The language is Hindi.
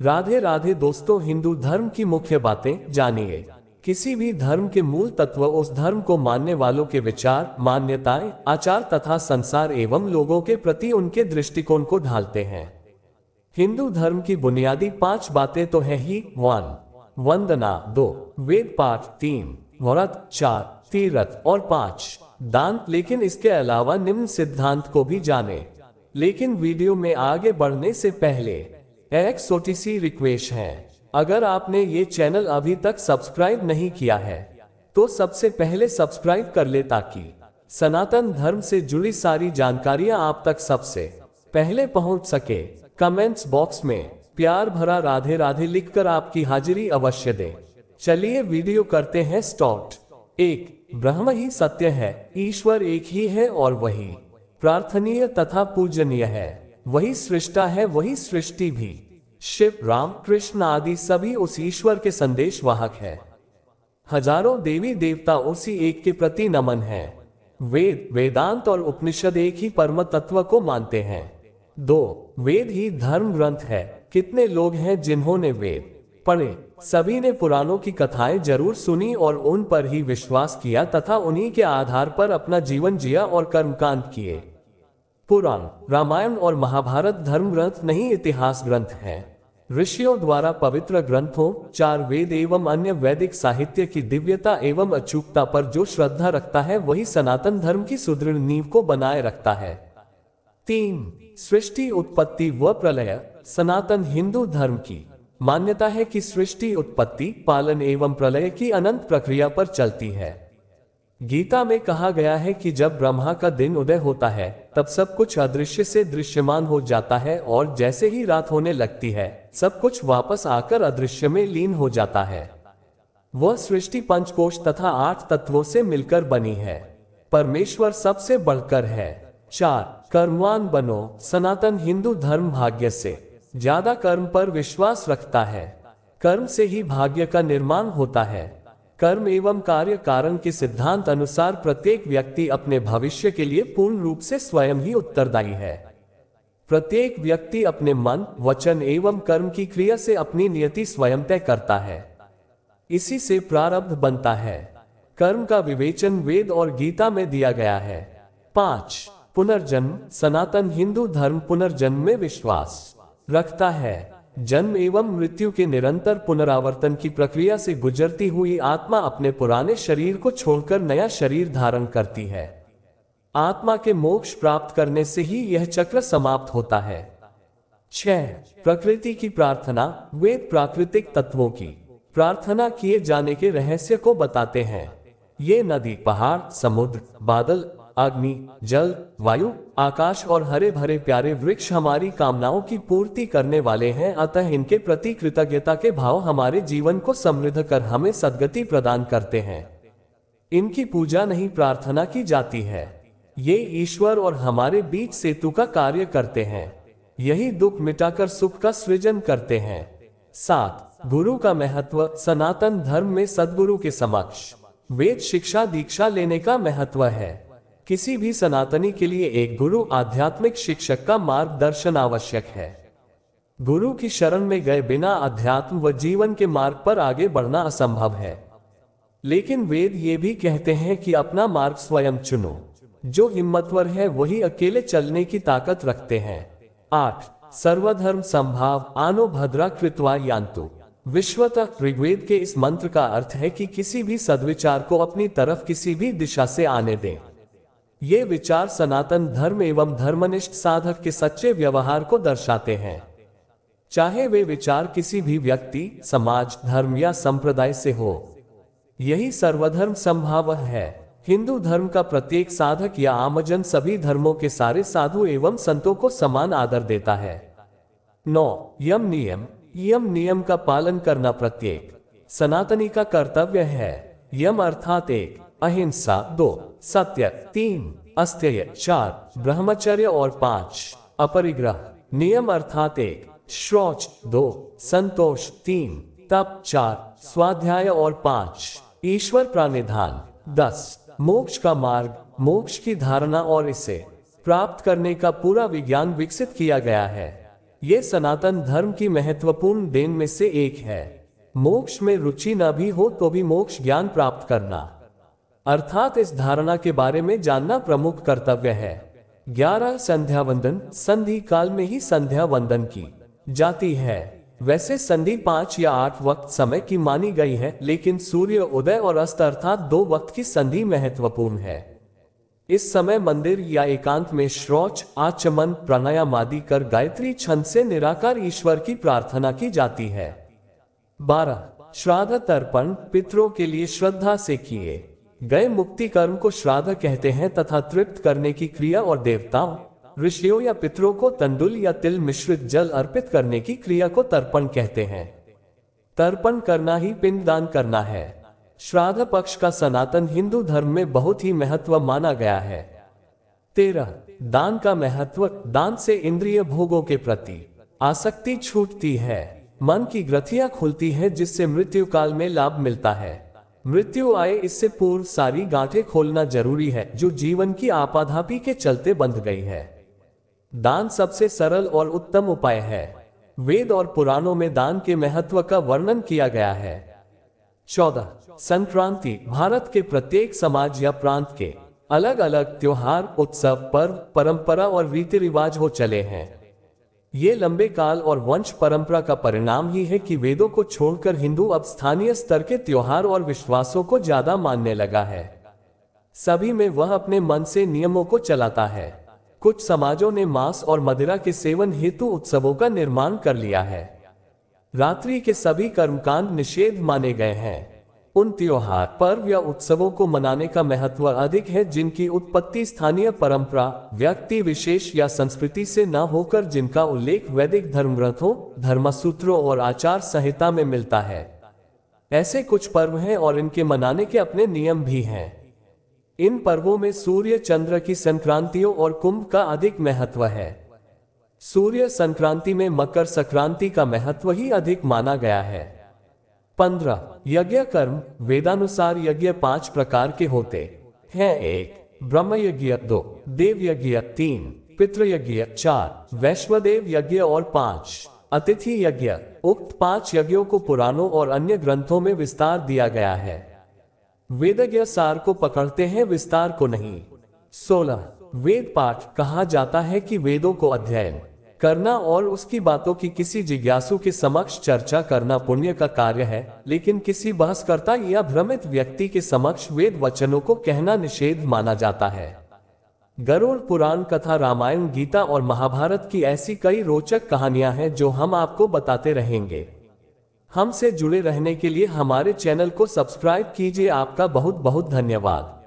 राधे राधे दोस्तों, हिंदू धर्म की मुख्य बातें जानिए। किसी भी धर्म के मूल तत्व उस धर्म को मानने वालों के विचार, मान्यताएं, आचार तथा संसार एवं लोगों के प्रति उनके दृष्टिकोण को ढालते हैं। हिंदू धर्म की बुनियादी 5 बातें तो है ही। 1. वंदना। 2. वेद पाठ। 3. व्रत। 4. तीर्थ और 5. दान। लेकिन इसके अलावा निम्न सिद्धांत को भी जाने। लेकिन वीडियो में आगे बढ़ने से पहले एक छोटी सी रिक्वेस्ट है। अगर आपने ये चैनल अभी तक सब्सक्राइब नहीं किया है तो सबसे पहले सब्सक्राइब कर ले, ताकि सनातन धर्म से जुड़ी सारी जानकारियां आप तक सबसे पहले पहुंच सके। कमेंट्स बॉक्स में प्यार भरा राधे राधे लिखकर आपकी हाजिरी अवश्य दें। चलिए वीडियो करते हैं स्टार्ट। 1. ब्रह्म ही सत्य है। ईश्वर एक ही है और वही प्रार्थनीय तथा पूजनीय है। वही सृष्टा है, वही सृष्टि भी। शिव, राम, कृष्ण आदि सभी उस ईश्वर के संदेश वाहक है। हजारों देवी देवता उसी एक के प्रति नमन है। वेद, वेदांत और उपनिषद एक ही परम तत्व को मानते हैं। 2. वेद ही धर्म ग्रंथ है। कितने लोग हैं जिन्होंने वेद पढ़े? सभी ने पुराणों की कथाएं जरूर सुनी और उन पर ही विश्वास किया तथा उन्हीं के आधार पर अपना जीवन जिया और कर्मकांड किए। पुराण, रामायण और महाभारत धर्म ग्रंथ नहीं, इतिहास ग्रंथ हैं। ऋषियों द्वारा पवित्र ग्रंथों, 4 वेद एवं अन्य वैदिक साहित्य की दिव्यता एवं अचूकता पर जो श्रद्धा रखता है वही सनातन धर्म की सुदृढ़ नींव को बनाए रखता है। 3. सृष्टि, उत्पत्ति व प्रलय। सनातन हिंदू धर्म की मान्यता है कि सृष्टि, उत्पत्ति, पालन एवं प्रलय की अनंत प्रक्रिया पर चलती है। गीता में कहा गया है कि जब ब्रह्मा का दिन उदय होता है तब सब कुछ अदृश्य से दृश्यमान हो जाता है और जैसे ही रात होने लगती है सब कुछ वापस आकर अदृश्य में लीन हो जाता है। वह सृष्टि पंचकोश तथा 8 तत्वों से मिलकर बनी है। परमेश्वर सबसे बढ़कर है। 4. कर्मवान बनो। सनातन हिंदू धर्म भाग्य से ज्यादा कर्म पर विश्वास रखता है। कर्म से ही भाग्य का निर्माण होता है। कर्म एवं कार्य कारण के सिद्धांत अनुसार प्रत्येक व्यक्ति अपने भविष्य के लिए पूर्ण रूप से स्वयं ही उत्तरदायी है। प्रत्येक व्यक्ति अपने मन, वचन एवं कर्म की क्रिया से अपनी नियति स्वयं तय करता है। इसी से प्रारब्ध बनता है। कर्म का विवेचन वेद और गीता में दिया गया है। 5. पुनर्जन्म। सनातन हिंदू धर्म पुनर्जन्म में विश्वास रखता है। जन्म एवं मृत्यु के निरंतर पुनरावर्तन की प्रक्रिया से गुजरती हुई आत्मा अपने पुराने शरीर को छोड़कर नया शरीर धारण करती है। आत्मा के मोक्ष प्राप्त करने से ही यह चक्र समाप्त होता है। 6. प्रकृति की प्रार्थना। वेद प्राकृतिक तत्वों की प्रार्थना किए जाने के रहस्य को बताते हैं। ये नदी, पहाड़, समुद्र, बादल, अग्नि, जल, वायु, आकाश और हरे भरे प्यारे वृक्ष हमारी कामनाओं की पूर्ति करने वाले हैं, अतः इनके प्रति कृतज्ञता के भाव हमारे जीवन को समृद्ध कर हमें सद्गति प्रदान करते हैं। इनकी पूजा नहीं, प्रार्थना की जाती है। ये ईश्वर और हमारे बीच सेतु का कार्य करते हैं। यही दुख मिटाकर सुख का सृजन करते हैं। 7. गुरु का महत्व। सनातन धर्म में सद्गुरु के समक्ष वेद शिक्षा दीक्षा लेने का महत्व है। किसी भी सनातनी के लिए एक गुरु, आध्यात्मिक शिक्षक का मार्गदर्शन आवश्यक है। गुरु की शरण में गए बिना अध्यात्म व जीवन के मार्ग पर आगे बढ़ना असंभव है। लेकिन वेद ये भी कहते हैं कि अपना मार्ग स्वयं चुनो। जो हिम्मतवर है वही अकेले चलने की ताकत रखते हैं। 8. सर्वधर्म संभाव। आनो भद्रा कृत्वा यान्तु। विश्वतः ऋग्वेद के इस मंत्र का अर्थ है कि किसी भी सद्विचार को अपनी तरफ किसी भी दिशा से आने दें। ये विचार सनातन धर्म एवं धर्मनिष्ठ साधक के सच्चे व्यवहार को दर्शाते हैं। चाहे वे विचार किसी भी व्यक्ति, समाज, धर्म या संप्रदाय से हो। यही सर्वधर्म संभाव है। हिंदू धर्म का प्रत्येक साधक या आमजन सभी धर्मों के सारे साधु एवं संतों को समान आदर देता है। 9. यम नियम। यम नियम का पालन करना प्रत्येक सनातनी का कर्तव्य है। यम अर्थात 1. अहिंसा, 2. सत्य, 3. अस्त्यय, 4. ब्रह्मचर्य और 5. अपरिग्रह। नियम अर्थात 1. शौच, 2. संतोष, 3. तप, 4. स्वाध्याय और 5. ईश्वर प्राणिधान। 10. मोक्ष का मार्ग। मोक्ष की धारणा और इसे प्राप्त करने का पूरा विज्ञान विकसित किया गया है। ये सनातन धर्म की महत्वपूर्ण देन में से एक है। मोक्ष में रुचि न भी हो तो भी मोक्ष ज्ञान प्राप्त करना, अर्थात इस धारणा के बारे में जानना प्रमुख कर्तव्य है। 11 संध्या वंदन, संधि काल में ही संध्या वंदन की जाती है। वैसे संधि 5 या 8 वक्त समय की मानी गई है, लेकिन सूर्य उदय और अस्त अर्थात 2 वक्त की संधि महत्वपूर्ण है। इस समय मंदिर या एकांत में शौच, आचमन, प्राणायाम आदि कर गायत्री छंद से निराकार ईश्वर की प्रार्थना की जाती है। 12 श्राद्ध तर्पण, पितरों के लिए श्रद्धा से किए गए मुक्ति कर्म को श्राद्ध कहते हैं तथा तृप्त करने की क्रिया और देवताओं, ऋषियों या पितरों को तंडुल या तिल मिश्रित जल अर्पित करने की क्रिया को तर्पण कहते हैं। तर्पण करना ही पिंडदान करना है। श्राद्ध पक्ष का सनातन हिंदू धर्म में बहुत ही महत्व माना गया है। 13 दान का महत्व, दान से इंद्रिय भोगों के प्रति आसक्ति छूटती है, मन की ग्रंथियां खुलती है, जिससे मृत्यु काल में लाभ मिलता है। मृत्यु आए इससे पूर्व सारी गांठें खोलना जरूरी है, जो जीवन की आपाधापी के चलते बंध गई है। दान सबसे सरल और उत्तम उपाय है। वेद और पुराणों में दान के महत्व का वर्णन किया गया है। 14 संक्रांति, भारत के प्रत्येक समाज या प्रांत के अलग अलग त्योहार, उत्सव, पर्व, परंपरा और रीति रिवाज हो चले हैं। ये लंबे काल और वंश परंपरा का परिणाम ही है कि वेदों को छोड़कर हिंदू अब स्थानीय स्तर के त्योहार और विश्वासों को ज्यादा मानने लगा है। सभी में वह अपने मन से नियमों को चलाता है। कुछ समाजों ने मांस और मदिरा के सेवन हेतु उत्सवों का निर्माण कर लिया है। रात्रि के सभी कर्मकांड निषेध माने गए हैं। उन त्योहार, पर्व या उत्सवों को मनाने का महत्व अधिक है जिनकी उत्पत्ति स्थानीय परंपरा, व्यक्ति विशेष या संस्कृति से न होकर जिनका उल्लेख वैदिक धर्म ग्रंथों, धर्मसूत्रों और आचार संहिता में मिलता है। ऐसे कुछ पर्व हैं और इनके मनाने के अपने नियम भी हैं। इन पर्वों में सूर्य चंद्र की संक्रांतियों और कुंभ का अधिक महत्व है। सूर्य संक्रांति में मकर संक्रांति का महत्व ही अधिक माना गया है। 15 यज्ञ कर्म, वेदानुसार यज्ञ 5 प्रकार के होते हैं। 1 ब्रह्म यज्ञ, 2 देव यज्ञ, 3 पितृ यज्ञ, 4 वैश्वदेव यज्ञ और 5 अतिथि यज्ञ। उक्त 5 यज्ञों को पुराणों और अन्य ग्रंथों में विस्तार दिया गया है। वेदज्ञ सार को पकड़ते हैं, विस्तार को नहीं। 16 वेद पाठ, कहा जाता है कि वेदों को अध्ययन करना और उसकी बातों की किसी जिज्ञासु के समक्ष चर्चा करना पुण्य का कार्य है, लेकिन किसी बहसकर्ता या भ्रमित व्यक्ति के समक्ष वेद वचनों को कहना निषेध माना जाता है। गरुड़ पुराण, कथा, रामायण, गीता और महाभारत की ऐसी कई रोचक कहानियां हैं जो हम आपको बताते रहेंगे। हमसे जुड़े रहने के लिए हमारे चैनल को सब्सक्राइब कीजिए। आपका बहुत बहुत धन्यवाद।